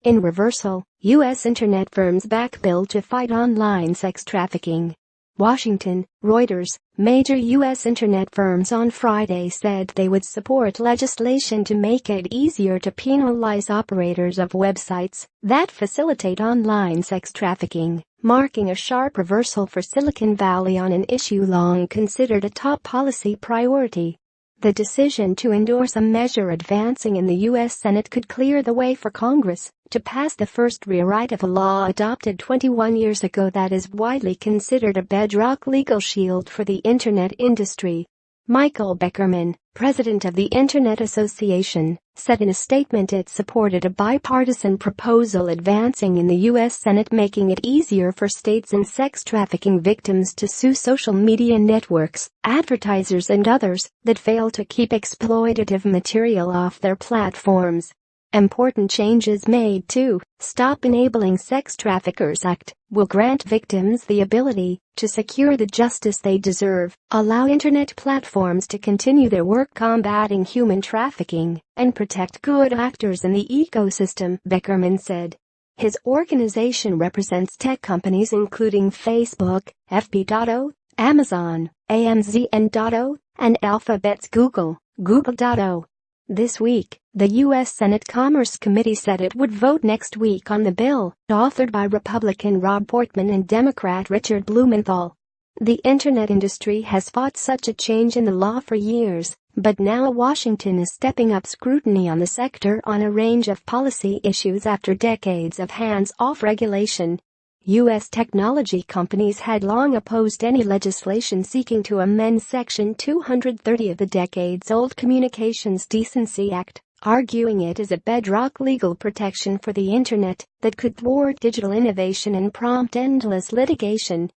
In reversal, U.S. internet firms back bill to fight online sex trafficking. Washington, Reuters. Major U.S. internet firms on Friday said they would support legislation to make it easier to penalize operators of websites that facilitate online sex trafficking, marking a sharp reversal for Silicon Valley on an issue long considered a top policy priority. The decision to endorse a measure advancing in the U.S. Senate could clear the way for Congress to pass the first rewrite of a law adopted 21 years ago that is widely considered a bedrock legal shield for the internet industry. Michael Beckerman, president of the Internet Association, said in a statement it supported a bipartisan proposal advancing in the U.S. Senate making it easier for states and sex trafficking victims to sue social media networks, advertisers and others that fail to keep exploitative material off their platforms. Important changes made to Stop Enabling Sex Traffickers Act will grant victims the ability to secure the justice they deserve, allow internet platforms to continue their work combating human trafficking, and protect good actors in the ecosystem, Beckerman said. His organization represents tech companies including Facebook, f.ight, Amazon, AMZN.io, and Alphabet's Google.io. This week, the U.S. Senate Commerce Committee said it would vote next week on the bill, authored by Republican Rob Portman and Democrat Richard Blumenthal. The internet industry has fought such a change in the law for years, but now Washington is stepping up scrutiny on the sector on a range of policy issues after decades of hands-off regulation. U.S. technology companies had long opposed any legislation seeking to amend Section 230 of the decades-old Communications Decency Act, arguing it is a bedrock legal protection for the internet that could thwart digital innovation and prompt endless litigation.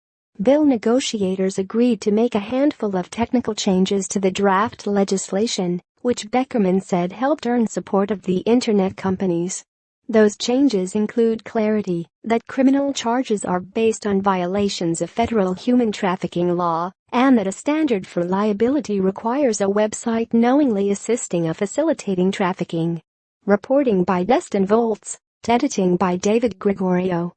Bill negotiators agreed to make a handful of technical changes to the draft legislation, which Beckerman said helped earn support of the internet companies. Those changes include clarity that criminal charges are based on violations of federal human trafficking law, and that a standard for liability requires a website knowingly assisting or facilitating trafficking. Reporting by Destin Volts, editing by David Gregorio.